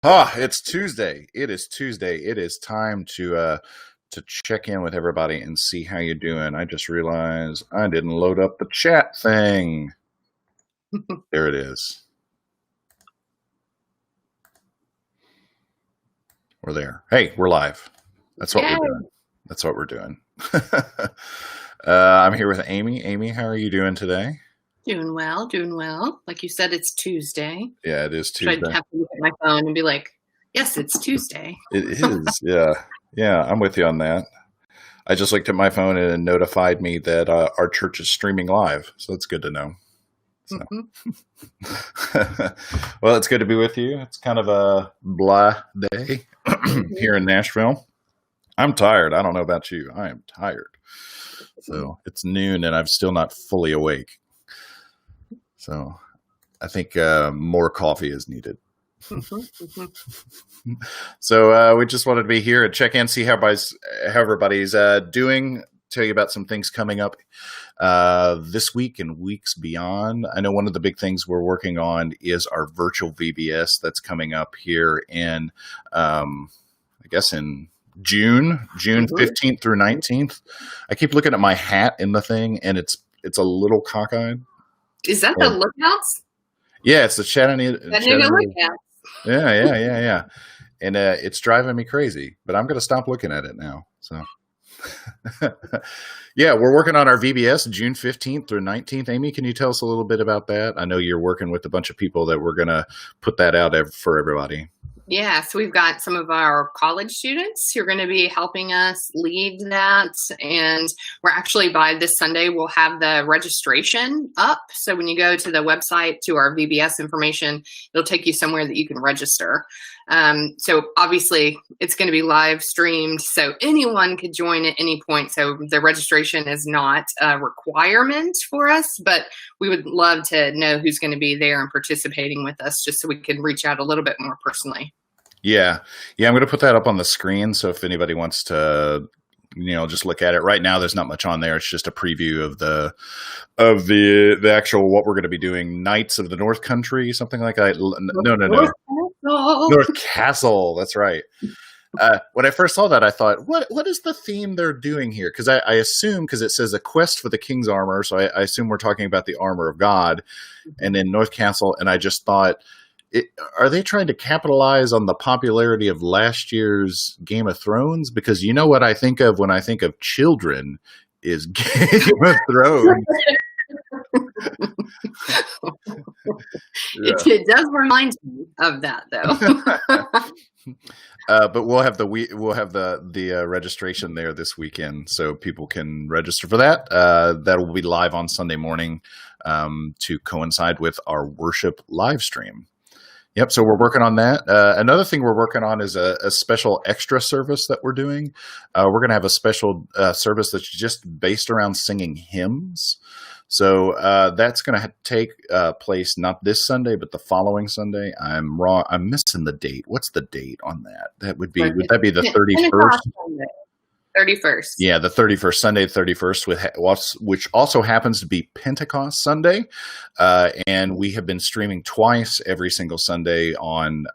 It's Tuesday. It is Tuesday. It is time to check in with everybody and see how you're doing. I just realized I didn't load up the chat thing. There it is. We're there. Hey, we're live. That's what we're doing. That's what we're doing. I'm here with Amy. Amy, how are you doing today? Doing well, doing well. Like you said, it's Tuesday. Yeah, it is Tuesday. I'd have to look at my phone and be like, yes, it's Tuesday. It is, yeah. Yeah, I'm with you on that. I just looked at my phone and it notified me that our church is streaming live, so that's good to know. So. Well, it's good to be with you. It's kind of a blah day here in Nashville. I'm tired. I don't know about you. I am tired. So it's noon and I'm still not fully awake. So I think more coffee is needed. So we just wanted to be here and check in, see how everybody's doing, tell you about some things coming up this week and weeks beyond. I know one of the big things we're working on is our virtual VBS that's coming up here in, I guess in June 15th through 19th. I keep looking at my hat in the thing and it's a little cockeyed. Is that the Lookouts? Yeah, it's the Chattanooga Lookouts. Yeah. And it's driving me crazy, but I'm going to stop looking at it now. So, yeah, we're working on our VBS June 15th through 19th. Amy, can you tell us a little bit about that? I know you're working with a bunch of people that we're going to put that out for everybody. Yeah, so we've got some of our college students who are going to be helping us lead that. And we're actually, by this Sunday, we'll have the registration up. So when you go to the website to our VBS information, it'll take you somewhere that you can register. So obviously it's going to be live streamed, so anyone could join at any point. So the registration is not a requirement for us, but we would love to know who's going to be there and participating with us, just so we can reach out a little bit more personally. Yeah. I'm going to put that up on the screen. So if anybody wants to, just look at it right now, there's not much on there. It's just a preview of the actual, what we're going to be doing. Knights of the North Country, something like that. No. North Castle. That's right. When I first saw that, I thought, what is the theme they're doing here? Because I assume, because it says a quest for the king's armor. So I assume we're talking about the armor of God, and then North Castle. And I just thought, are they trying to capitalize on the popularity of last year's Game of Thrones? Because you know what I think of when I think of children is Game of Thrones. Yeah. It does remind me of that, though. But we'll have the registration there this weekend, so people can register for that. That will be live on Sunday morning to coincide with our Worship Livestream. Yep. So we're working on that. Another thing we're working on is a special extra service that we're doing. We're going to have a special service that's just based around singing hymns. So that's going to take place not this Sunday, but the following Sunday. I'm wrong. I'm missing the date. What's the date on that? Would that be the 31st? 31st. Yeah, the 31st, Sunday, 31st, which also happens to be Pentecost Sunday. And we have been streaming twice every single Sunday on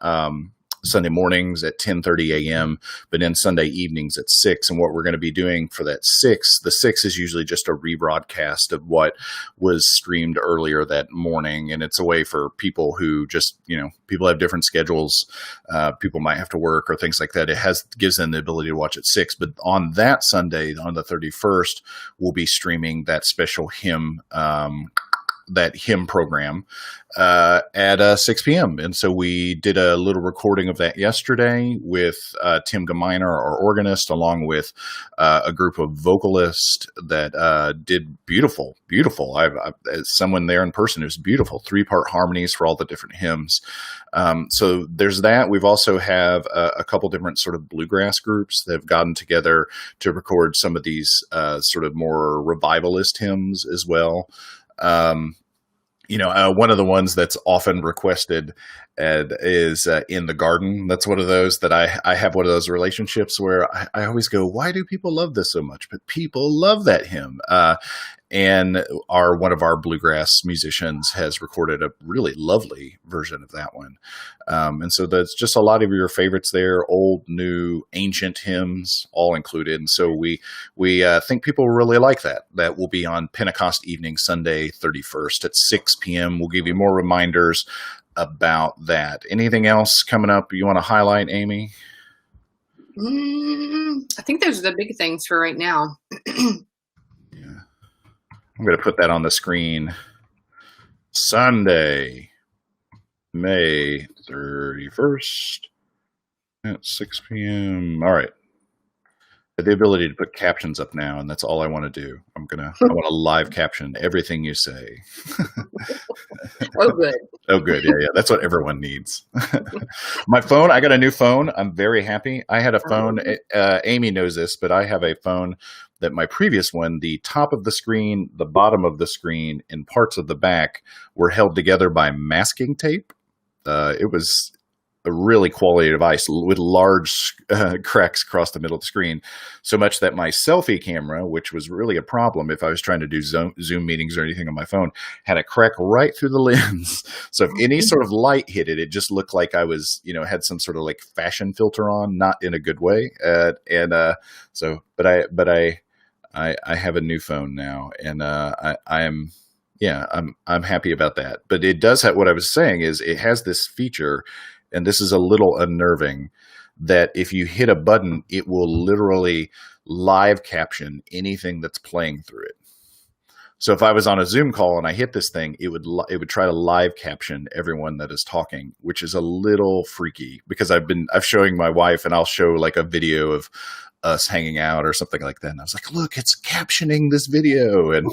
Sunday mornings at 10:30 a.m., but then Sunday evenings at 6. And what we're going to be doing for that 6, the 6 is usually just a rebroadcast of what was streamed earlier that morning. And it's a way for people who just, people have different schedules. People might have to work or things like that. It gives them the ability to watch at 6. But on that Sunday, on the 31st, we'll be streaming that special hymn program at 6 p.m. And so we did a little recording of that yesterday with Tim Geminer, our organist, along with a group of vocalists that did beautiful. As someone there in person, it was beautiful. 3-part harmonies for all the different hymns. So there's that. We've also have a couple different sort of bluegrass groups that have gotten together to record some of these sort of more revivalist hymns as well. One of the ones that's often requested is In the Garden. That's one of those that I have one of those relationships where I always go, why do people love this so much? But people love that hymn. And one of our bluegrass musicians has recorded a really lovely version of that one. And so there's just a lot of your favorites there, old, new, ancient hymns, all included. And so we think people really like that. That will be on Pentecost evening, Sunday, 31st at 6 p.m. We'll give you more reminders about that. Anything else coming up you want to highlight, Amy? I think those are the big things for right now. Yeah. I'm going to put that on the screen. Sunday, May 31st at 6 p.m. All right. The ability to put captions up now, and that's all I want to do. I want to live caption everything you say. Oh, good. Oh, good. Yeah. That's what everyone needs. My phone, I got a new phone. I'm very happy. I had a phone. Amy knows this, but I have a phone that my previous one, the top of the screen, the bottom of the screen, and parts of the back were held together by masking tape. It was a really quality device with large cracks across the middle of the screen, so much that my selfie camera, which was really a problem if I was trying to do Zoom meetings or anything on my phone, had a crack right through the lens. So if any sort of light hit it, it just looked like I was, had some sort of like fashion filter on, not in a good way. But I have a new phone now, and I'm happy about that. But it does have, what I was saying is it has this feature, and this is a little unnerving, that if you hit a button, it will literally live caption anything that's playing through it. So if I was on a Zoom call and I hit this thing, it would try to live caption everyone that is talking, which is a little freaky, because I've showing my wife, and I'll show like a video of us hanging out or something like that. And I was like, look, it's captioning this video. And,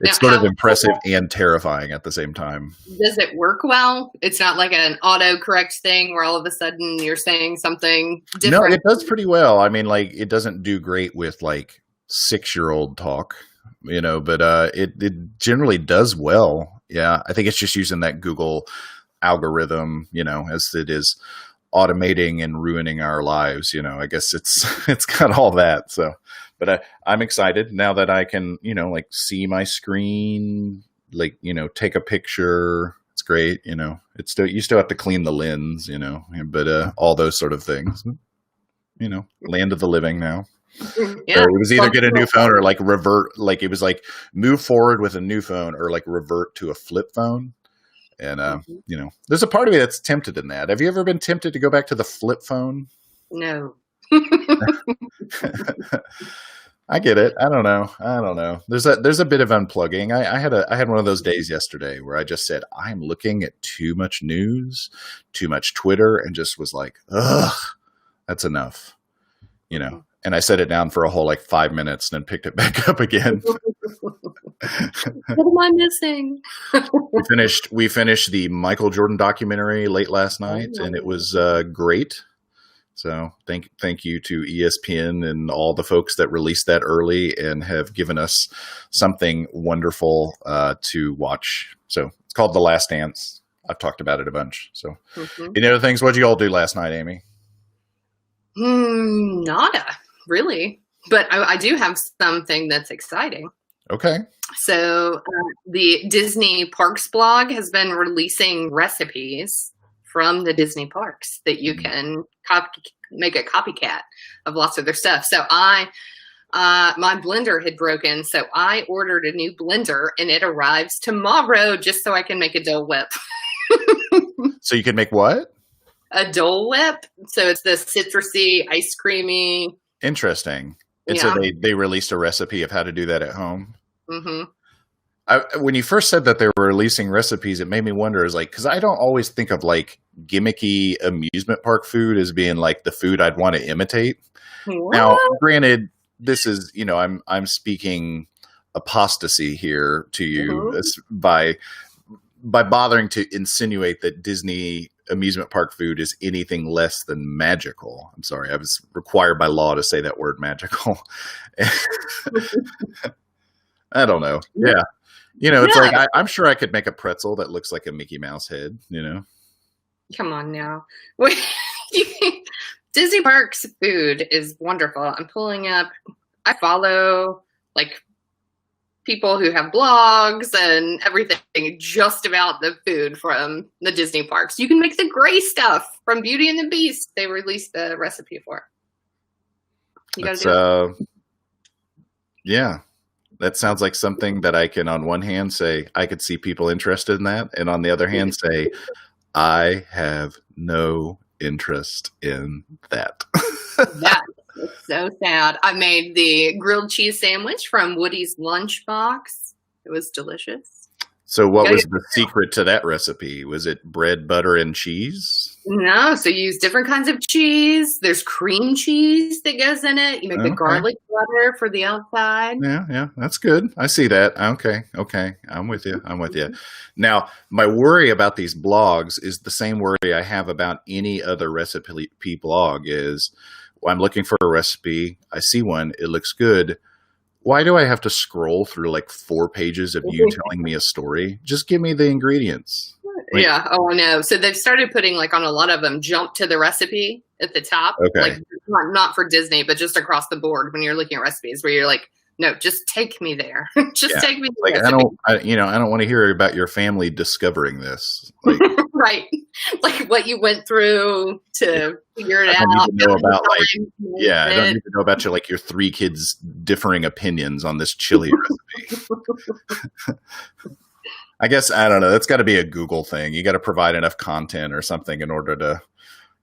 it's sort of impressive and terrifying at the same time. Does it work well? It's not like an autocorrect thing where all of a sudden you're saying something different. No, it does pretty well. I mean, like, it doesn't do great with like 6-year-old talk, but it generally does well. Yeah. I think it's just using that Google algorithm, as it is automating and ruining our lives. I guess it's got all that. So, but I'm excited now that I can, like see my screen, like, take a picture. It's great. It's still, you still have to clean the lens, but all those sort of things, land of the living now. Yeah. So it was either get a new phone or like revert, like it was like move forward with a new phone or like revert to a flip phone. And, there's a part of me that's tempted in that. Have you ever been tempted to go back to the flip phone? No. I get it. I don't know. There's a bit of unplugging. I had one of those days yesterday where I just said, I'm looking at too much news, too much Twitter, and just was like, ugh, that's enough, and I set it down for a whole like 5 minutes and then picked it back up again. What am I missing? We finished the Michael Jordan documentary late last night, and it was great. So thank you to ESPN and all the folks that released that early and have given us something wonderful to watch. So it's called The Last Dance. I've talked about it a bunch. So any other things? What did you all do last night, Amy? Nada, really. But I do have something that's exciting. Okay. So the Disney Parks blog has been releasing recipes from the Disney parks that you can make a copycat of lots of their stuff. So my blender had broken, so I ordered a new blender, and it arrives tomorrow just so I can make a Dole Whip. So you can make what? A Dole Whip. So it's the citrusy, ice creamy. Interesting. And so they released a recipe of how to do that at home. Mm-hmm. When you first said that they were releasing recipes, it made me wonder, because I don't always think of like gimmicky amusement park food as being like the food I'd want to imitate. What? Now, granted, this is, I'm speaking apostasy here to you by bothering to insinuate that Disney amusement park food is anything less than magical. I'm sorry, I was required by law to say that word, magical. I don't know. Yeah. It's like, I'm sure I could make a pretzel that looks like a Mickey Mouse head, Come on now. Disney Parks food is wonderful. I'm pulling up. I follow like people who have blogs and everything just about the food from the Disney parks. You can make the gray stuff from Beauty and the Beast. They released the recipe for. You got to do it. Yeah. That sounds like something that I can, on one hand, say I could see people interested in that, and on the other hand, say I have no interest in that. That is so sad. I made the grilled cheese sandwich from Woody's lunchbox. It was delicious. So what was the secret to that recipe? Was it bread, butter, and cheese? No, so you use different kinds of cheese. There's cream cheese that goes in it. You make the garlic butter for the outside. Yeah, that's good. I see that. Okay. I'm with you. Now, my worry about these blogs is the same worry I have about any other recipe blog is I'm looking for a recipe. I see one. It looks good. Why do I have to scroll through like 4 pages of you telling me a story? Just give me the ingredients. Like, yeah. Oh, no. So they've started putting like on a lot of them, jump to the recipe at the top. Okay. Like not for Disney, but just across the board when you're looking at recipes where you're like, no, just take me there. Take me like there. I don't want to hear about your family discovering this. Like, right. Like what you went through to figure it out. I don't need to know about I don't need to know about your 3 kids' differing opinions on this chili recipe. I guess, I don't know. That's got to be a Google thing. You got to provide enough content or something in order to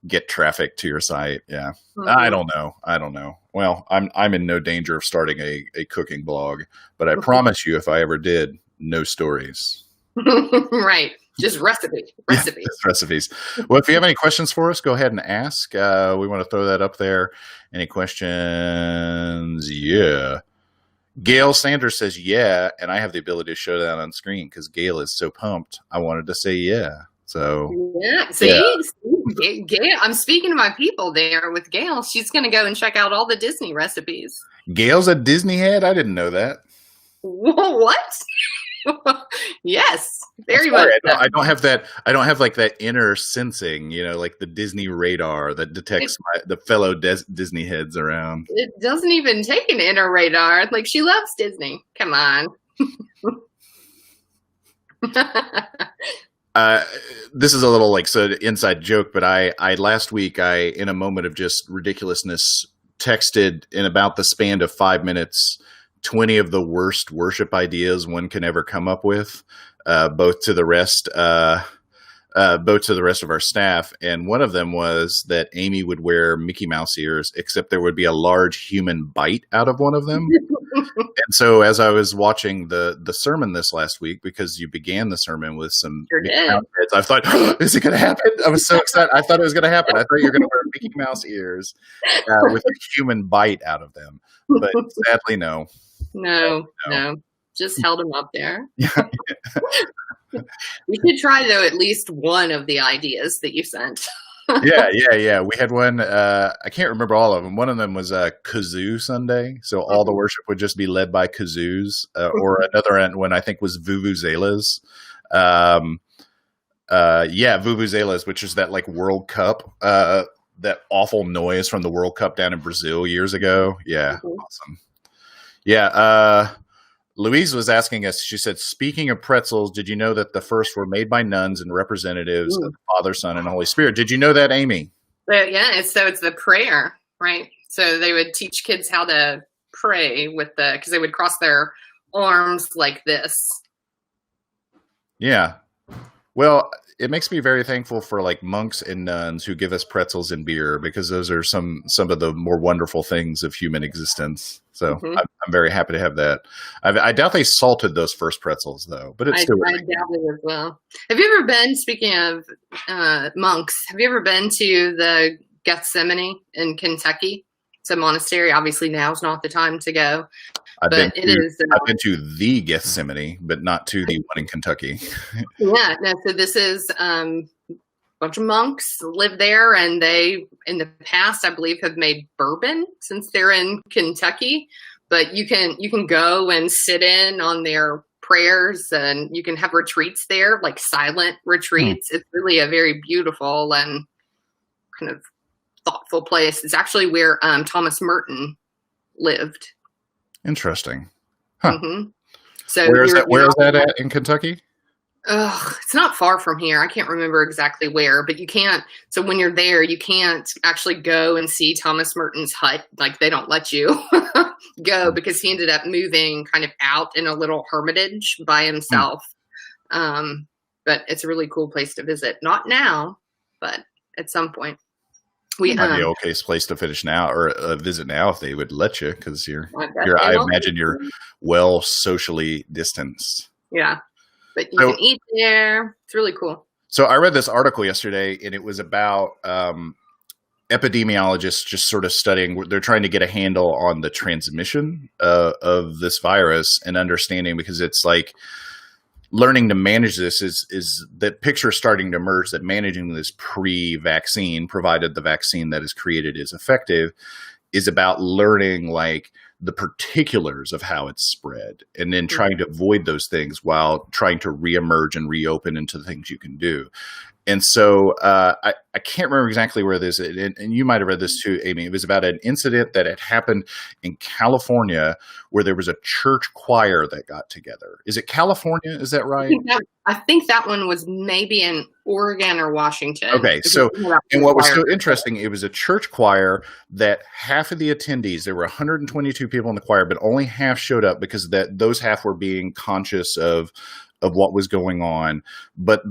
get traffic to your site. Yeah. Mm-hmm. I don't know. Well, I'm in no danger of starting a cooking blog, but I promise you, if I ever did, no stories. Right. Just recipes. Yeah, just recipes. Well, if you have any questions for us, go ahead and ask. We want to throw that up there. Any questions? Yeah. Gail Sanders says, yeah, and I have the ability to show that on screen because Gail is so pumped. I wanted to say, yeah. So, yeah. See, Gail, I'm speaking to my people there with Gail. She's going to go and check out all the Disney recipes. Gail's a Disney head? I didn't know that. What? Yes, very much. I don't have that. I don't have like that inner sensing, like the Disney radar that detects the fellow Disney heads around. It doesn't even take an inner radar. Like she loves Disney. Come on. This is a little inside joke, but I last week in a moment of just ridiculousness texted in about the span of 5 minutes 20 of the worst worship ideas one can ever come up with, both to the rest of our staff. And one of them was that Amy would wear Mickey Mouse ears, except there would be a large human bite out of one of them. And so as I was watching the sermon this last week, because you began the sermon with some Mickey Mouse heads, I thought, is it going to happen? I was so excited. I thought it was going to happen. I thought you were going to wear Mickey Mouse ears with a human bite out of them. But sadly, no. No. Just held him up there. You should try, though, at least one of the ideas that you sent. Yeah. We had one. I can't remember all of them. One of them was a kazoo Sunday. So all the worship would just be led by kazoos, or another one I think was vuvuzelas. Vuvuzelas, which is that like World Cup, that awful noise from the World Cup down in Brazil years ago. Yeah. Awesome. Yeah. Louise was asking us, she said, speaking of pretzels, did you know that the first were made by nuns and representatives of the Father, Son, and Holy Spirit? Did you know that, Amy? It's the prayer, right? So they would teach kids how to pray because they would cross their arms like this. Yeah. Well, it makes me very thankful for like monks and nuns who give us pretzels and beer, because those are some of the more wonderful things of human existence. So I'm very happy to have that. I doubt they salted those first pretzels though, but it's still. I doubt it as well. Have you ever been? Speaking of monks, have you ever been to the Gethsemane in Kentucky? It's a monastery. Obviously, now's not the time to go. I've been to the Gethsemane, but not to the one in Kentucky. Yeah, no. So this is a bunch of monks live there, and they, in the past, I believe, have made bourbon since they're in Kentucky. But you can go and sit in on their prayers, and you can have retreats there, like silent retreats. It's really a very beautiful and kind of thoughtful place. It's actually where Thomas Merton lived. Interesting. Huh. hmm So Where is you're that? Where is that at in Kentucky? It's not far from here. I can't remember exactly where, but you can't. So when you're there, you can't actually go and see Thomas Merton's hut. Like they don't let you go because he ended up moving kind of out in a little hermitage by Hmm. himself. But it's a really cool place to visit. Not now, but at some point. It We might be an okay place to finish now or visit now if they would let you, because I bet they I will. imagine you're well socially distanced. Yeah, but you So, can eat there. It's really cool. so I read this article yesterday, and it was about epidemiologists just sort of studying. They're trying to get a handle on the transmission of this virus and understanding, because it's like learning to manage this is that picture starting to emerge that managing this pre-vaccine, provided the vaccine that is created is effective, is about learning like the particulars of how it's spread and then trying to avoid those things while trying to reemerge and reopen into the things you can do. And so I can't remember exactly where this is, and you might have read this too, Amy. It was about an incident that had happened in California where there was a church choir that got together. Is it California? Is that right? I think that one was maybe in Oregon or Washington. Okay, so, and what was so interesting, it was a church choir that half of the attendees, there were 122 people in the choir, but only half showed up because those half were being conscious of what was going on. But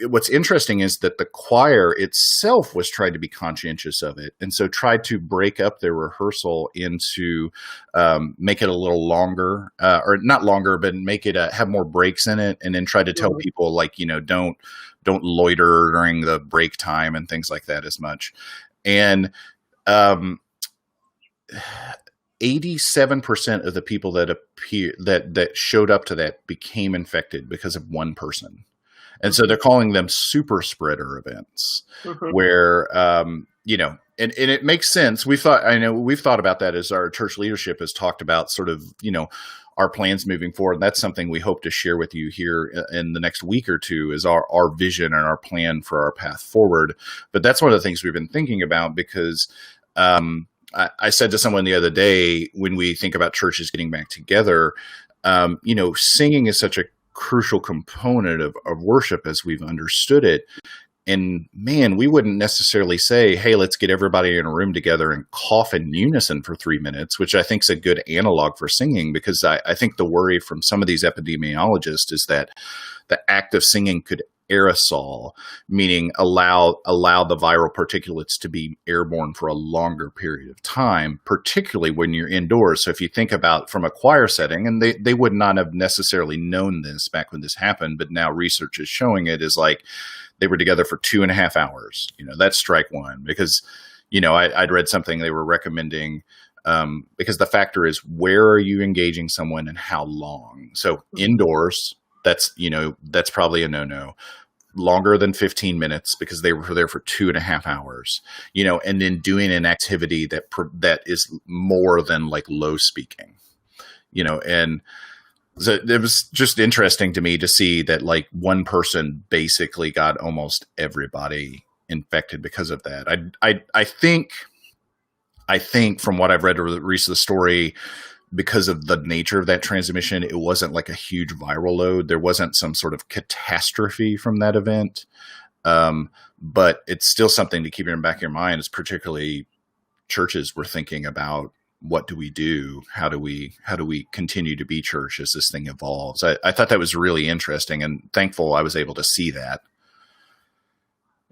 what's interesting is that the choir itself was trying to be conscientious of it, and so tried to break up their rehearsal into make it a little longer, or not longer, but make it have more breaks in it, and then try to tell people like, don't loiter during the break time and things like that as much. And 87% of the people that showed up to that became infected because of one person. And so they're calling them super spreader events, where, and it makes sense. We've thought about that as our church leadership has talked about sort of, our plans moving forward. That's something we hope to share with you here in the next week or two, is our vision and our plan for our path forward. But that's one of the things we've been thinking about, because I said to someone the other day, when we think about churches getting back together, singing is such a crucial component of worship as we've understood it. And man, we wouldn't necessarily say, hey, let's get everybody in a room together and cough in unison for 3 minutes, which I think is a good analog for singing, because I think the worry from some of these epidemiologists is that the act of singing could aerosol, meaning allow the viral particulates to be airborne for a longer period of time, particularly when you're indoors. So if you think about from a choir setting, and they would not have necessarily known this back when this happened, but now research is showing it, is like they were together for 2.5 hours. That's strike one, because, I'd read something they were recommending, because the factor is, where are you engaging someone and how long? So indoors, that's probably a no-no. Longer than 15 minutes, because they were there for 2.5 hours, and then doing an activity that is more than like low speaking, and so it was just interesting to me to see that like one person basically got almost everybody infected because of that. I think from what I've read to read the story, because of the nature of that transmission, it wasn't like a huge viral load. There wasn't some sort of catastrophe from that event. But it's still something to keep in the back of your mind, is particularly churches were thinking about, what do we do? How do we continue to be church as this thing evolves? I thought that was really interesting, and thankful I was able to see that.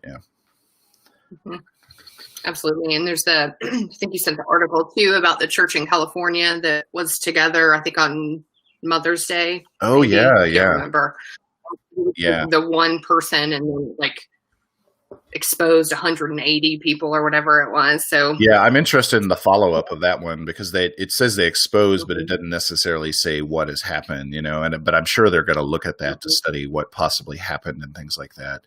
Yeah. Mm-hmm. Absolutely. And there's I think you sent the article too about the church in California that was together, I think on Mother's Day. Oh, maybe. Yeah. I can't remember. Yeah. The one person, and then like exposed 180 people or whatever it was. So yeah, I'm interested in the follow-up of that one, because it says they exposed, but it doesn't necessarily say what has happened, but I'm sure they're going to look at that to study what possibly happened and things like that.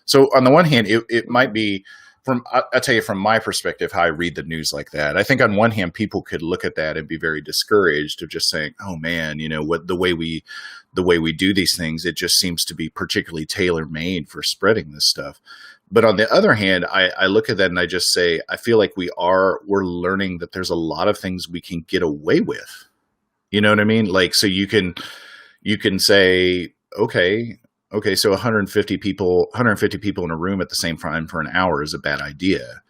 So on the one hand, it might be, I'll tell you from my perspective how I read the news like that. I think on one hand, people could look at that and be very discouraged of just saying, oh man, what the way we do these things, it just seems to be particularly tailor-made for spreading this stuff. But on the other hand, I look at that and I just say, I feel like we're learning that there's a lot of things we can get away with, You know what I mean? Like, so you can say, okay, so 150 people in a room at the same time for an hour is a bad idea.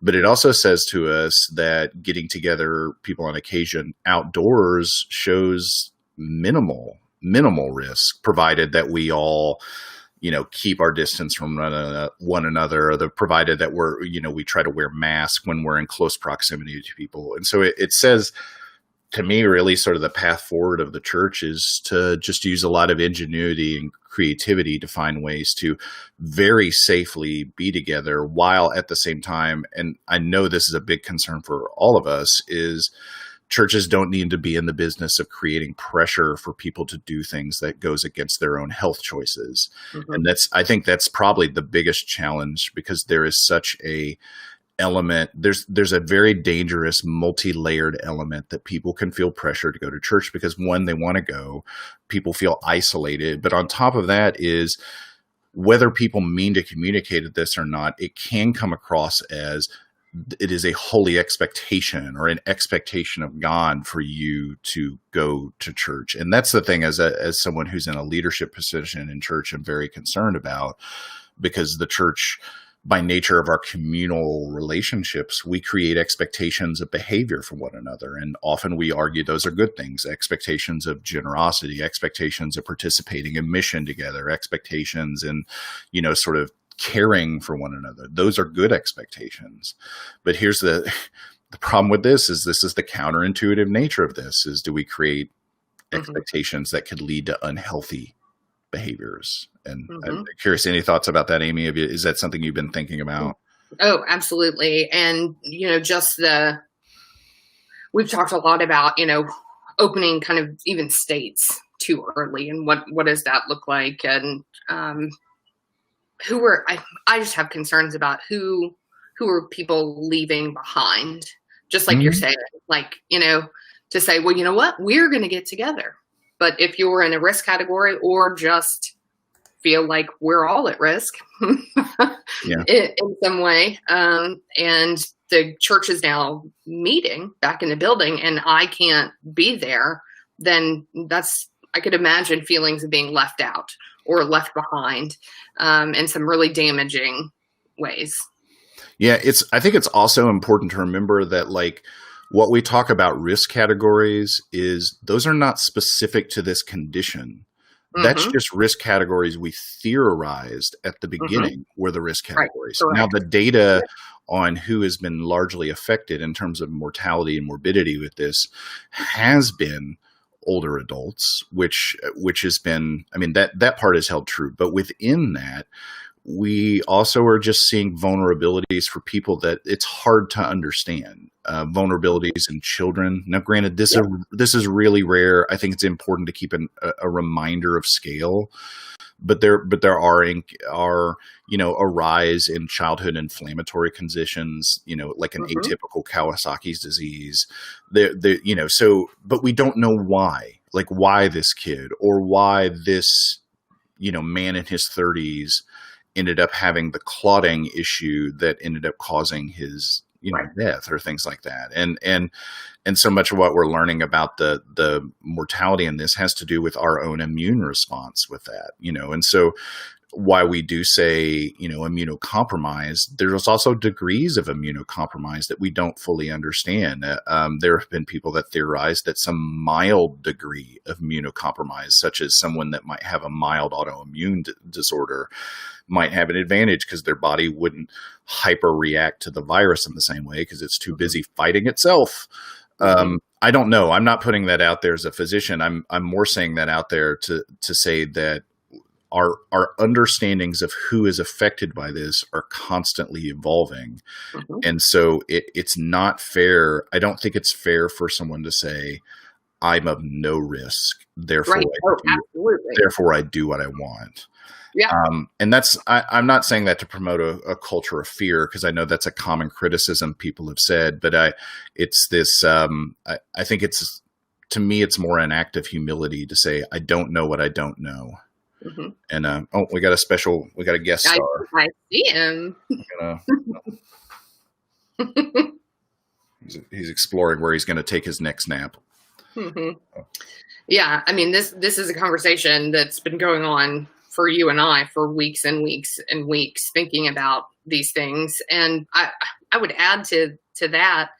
But it also says to us that getting together people on occasion outdoors shows minimal risk, provided that we all, keep our distance from one another, provided that we try to wear masks when we're in close proximity to people. And so it says, to me, really sort of the path forward of the church is to just use a lot of ingenuity and creativity to find ways to very safely be together, while at the same time, and I know this is a big concern for all of us, is churches don't need to be in the business of creating pressure for people to do things that goes against their own health choices. Mm-hmm. And I think that's probably the biggest challenge, because there is such a element, there's a very dangerous multi-layered element that people can feel pressure to go to church because, one, they want to go, people feel isolated, but on top of that is, whether people mean to communicate this or not, it can come across as it is a holy expectation or an expectation of God for you to go to church. And that's the thing, as someone who's in a leadership position in church, I'm very concerned about, because the church, by nature of our communal relationships, we create expectations of behavior from one another. And often we argue those are good things: expectations of generosity, expectations of participating in mission together, expectations and, sort of caring for one another. Those are good expectations. But here's the problem with this is the counterintuitive nature of this is, do we create expectations that could lead to unhealthy behaviors? And I'm curious, any thoughts about that, Amy? Is that something you've been thinking about? Oh, absolutely. And, we've talked a lot about, opening kind of even states too early, and what does that look like? And, I just have concerns about who are people leaving behind, just like you're saying, like, to say, well, you know what, we're going to get together. But if you're in a risk category, or just feel like we're all at risk in some way, and the church is now meeting back in the building and I can't be there, then I could imagine feelings of being left out or left behind in some really damaging ways. Yeah, I think it's also important to remember that, like, what we talk about risk categories is those are not specific to this condition. That's just risk categories we theorized at the beginning were the risk categories. Right. Now, the data on who has been largely affected in terms of mortality and morbidity with this has been older adults, which has been, I mean, that part is held true. But within that, we also are just seeing vulnerabilities for people that it's hard to understand. Vulnerabilities in children. Now, granted, this is really rare. I think it's important to keep a reminder of scale. But there are a rise in childhood inflammatory conditions, like an atypical Kawasaki's disease. But we don't know why this kid, or why this, man in his 30s ended up having the clotting issue that ended up causing his, death, or things like that. And so much of what we're learning about the mortality in this has to do with our own immune response with that, and so why we do say, immunocompromised, there's also degrees of immunocompromise that we don't fully understand. There have been people that theorize that some mild degree of immunocompromise, such as someone that might have a mild autoimmune disorder, might have an advantage because their body wouldn't hyper-react to the virus in the same way because it's too busy fighting itself. I don't know. I'm not putting that out there as a physician. I'm more saying that out there to say that our understandings of who is affected by this are constantly evolving. And so it's not fair. I don't think it's fair for someone to say, I'm of no risk, therefore I do what I want. Yeah. And I'm not saying that to promote a culture of fear, because I know that's a common criticism people have said, but I think to me, it's more an act of humility to say, I don't know what I don't know. And, we got a guest star. I see him. He's exploring where he's going to take his next nap. Hmm. Yeah, I mean, this is a conversation that's been going on for you and I for weeks and weeks and weeks, thinking about these things. And I would add to that,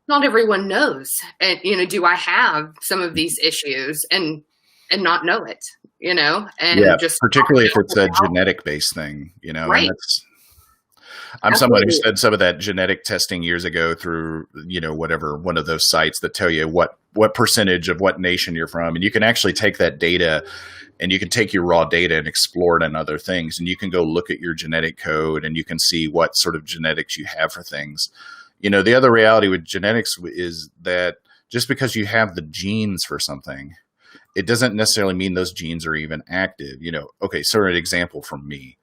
not everyone knows. And, do I have some of these issues and not know it, and just particularly if it's a genetic based thing, right. and I'm someone who said some of that genetic testing years ago through, whatever, one of those sites that tell you what percentage of what nation you're from. And you can actually take that data and you can take your raw data and explore it in other things. And you can go look at your genetic code and you can see what sort of genetics you have for things. The other reality with genetics is that just because you have the genes for something, it doesn't necessarily mean those genes are even active. Okay, so an example from me.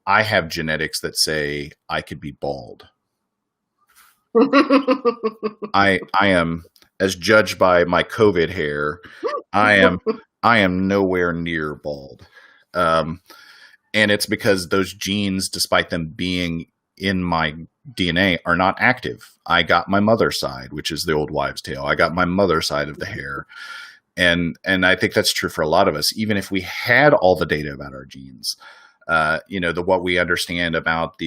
I have genetics that say I could be bald. I am, as judged by my COVID hair, I am nowhere near bald. And it's because those genes, despite them being in my DNA, are not active. I got my mother's side, which is the old wives' tale. I got my mother's side of the hair. And I think that's true for a lot of us, even if we had all the data about our genes. What we understand about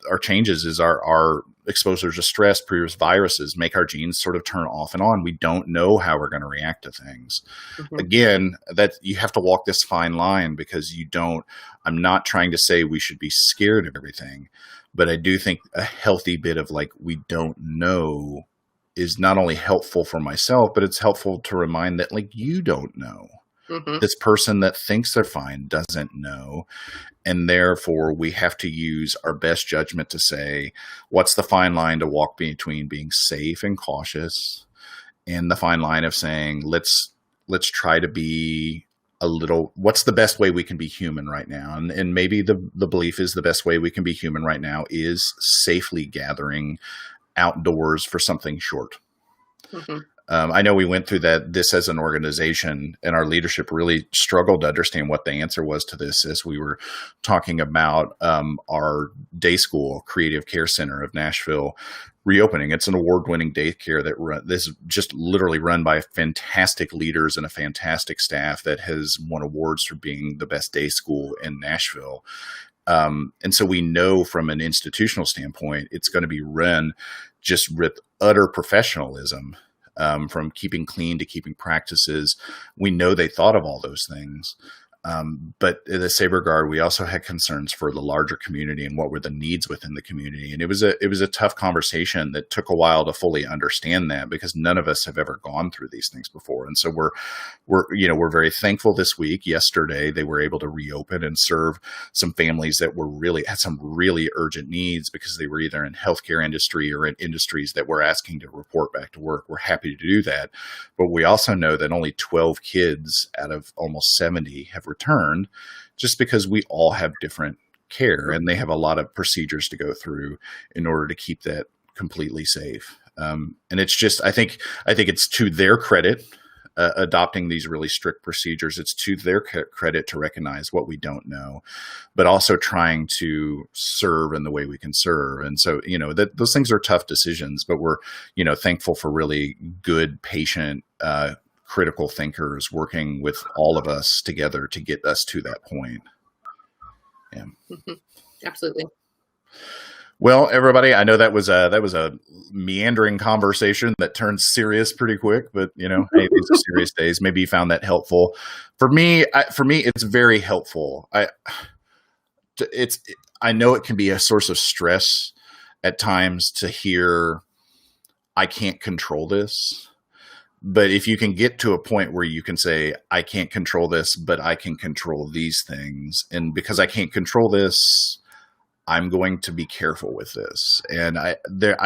our changes is our exposure to stress, previous viruses make our genes sort of turn off and on. We don't know how we're going to react to things. Mm-hmm. Again, that you have to walk this fine line because I'm not trying to say we should be scared of everything, but I do think a healthy bit of we don't know is not only helpful for myself, but it's helpful to remind that you don't know. Mm-hmm. This person that thinks they're fine doesn't know. And therefore, we have to use our best judgment to say, what's the fine line to walk between being safe and cautious, and the fine line of saying, let's try to be what's the best way we can be human right now? And maybe the belief is the best way we can be human right now is safely gathering outdoors for something short. Mm-hmm. I know we went through this as an organization, and our leadership really struggled to understand what the answer was to this as we were talking about our day school creative care center of Nashville reopening. It's an award-winning daycare this is just literally run by fantastic leaders and a fantastic staff that has won awards for being the best day school in Nashville. And so we know from an institutional standpoint, it's going to be run just with utter professionalism. From keeping clean to keeping practices. We know they thought of all those things. But in the same regard, we also had concerns for the larger community and what were the needs within the community. And it was a tough conversation that took a while to fully understand that, because none of us have ever gone through these things before. And so we're very thankful this week. Yesterday, they were able to reopen and serve some families that had some really urgent needs because they were either in healthcare industry or in industries that were asking to report back to work. We're happy to do that. But we also know that only 12 kids out of almost 70 have returned, just because we all have different care and they have a lot of procedures to go through in order to keep that completely safe. And it's just, I think it's to their credit, adopting these really strict procedures. It's to their credit to recognize what we don't know, but also trying to serve in the way we can serve. And so, those things are tough decisions, but we're, thankful for really good, patient, critical thinkers working with all of us together to get us to that point. Yeah. Mm-hmm. Absolutely. Well, everybody, I know that was a meandering conversation that turned serious pretty quick, but hey, these are serious days. Maybe you found that helpful. For me, it's very helpful. I know it can be a source of stress at times to hear, I can't control this. But if you can get to a point where you can say, I can't control this, but I can control these things. And because I can't control this, I'm going to be careful with this. And I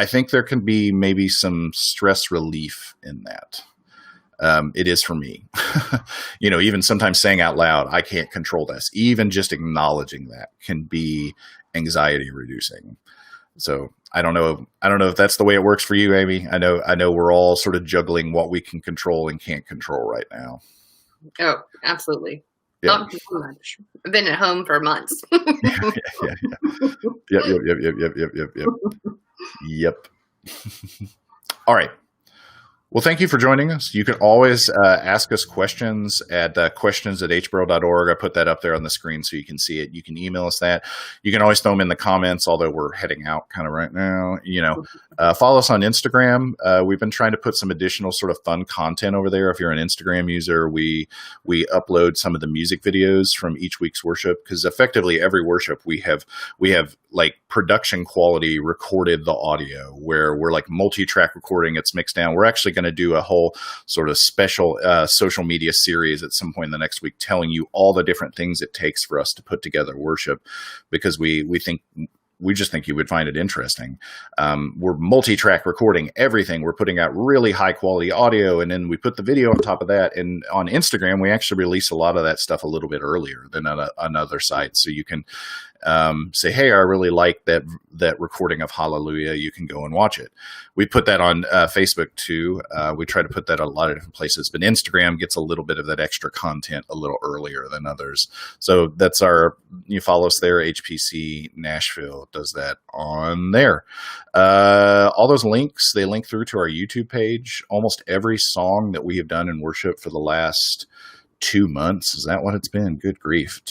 think there can be maybe some stress relief in that. It is for me. Even sometimes saying out loud, I can't control this, even just acknowledging that can be anxiety reducing. So I don't know if that's the way it works for you, Amy. I know we're all sort of juggling what we can control and can't control right now. Oh, absolutely. Yeah. Not too much. I've been at home for months. Yep. All right. Well, thank you for joining us. You can always ask us questions at questions@hbro.org. I put that up there on the screen so you can see it. You can email us that. You can always throw them in the comments, although we're heading out kind of right now. Follow us on Instagram. We've been trying to put some additional sort of fun content over there. If you're an Instagram user, we upload some of the music videos from each week's worship, because effectively every worship we have like production quality recorded the audio, where we're like multi-track recording. It's mixed down. We're actually going to do a whole sort of special social media series at some point in the next week, telling you all the different things it takes for us to put together worship, because we just think you would find it interesting. We're multi-track recording everything. We're putting out really high quality audio, and then we put the video on top of that. And on Instagram, we actually release a lot of that stuff a little bit earlier than on other sites. So you can say, hey, I really like that recording of Hallelujah. You can go and watch it. We put that on Facebook too. We try to put that on a lot of different places, but Instagram gets a little bit of that extra content a little earlier than others. So that's you follow us there. HPC Nashville does that on there. All those links, they link through to our YouTube page. Almost every song that we have done in worship for the last 2 months. Is that what it's been? Good grief.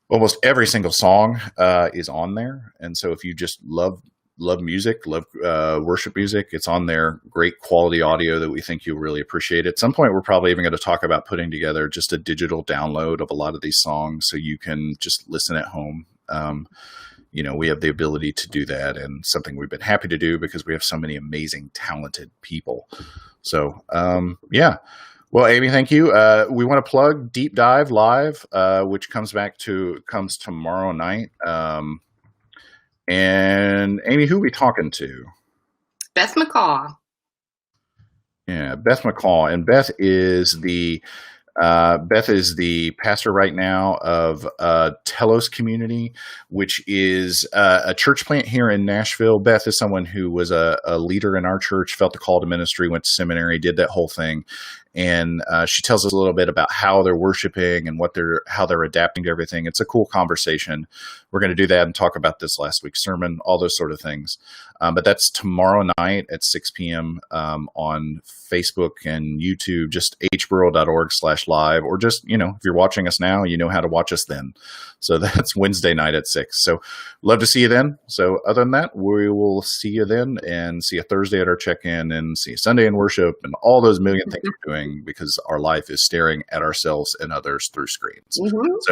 Almost every single song is on there. And so if you just love music, love worship music, it's on there. Great quality audio that we think you'll really appreciate. At some point, we're probably even going to talk about putting together just a digital download of a lot of these songs so you can just listen at home. We have the ability to do that, and something we've been happy to do because we have so many amazing, talented people. So, yeah. Well, Amy, thank you. We want to plug Deep Dive Live, which comes tomorrow night. And Amy, who are we talking to? Beth McCaw. Yeah, Beth McCaw. And Beth is the pastor right now of Telos Community, which is a church plant here in Nashville. Beth is someone who was a leader in our church, felt the call to ministry, went to seminary, did that whole thing. And she tells us a little bit about how they're worshiping and how they're adapting to everything. It's a cool conversation. We're going to do that and talk about this last week's sermon, all those sort of things. But that's tomorrow night at 6 p.m. On Facebook and YouTube, just hboro.org/live, or just, if you're watching us now, you know how to watch us then. So that's Wednesday night at 6. So love to see you then. So other than that, we will see you then, and see you Thursday at our check-in, and see you Sunday in worship, and all those million things we're doing, because our life is staring at ourselves and others through screens. Mm-hmm. So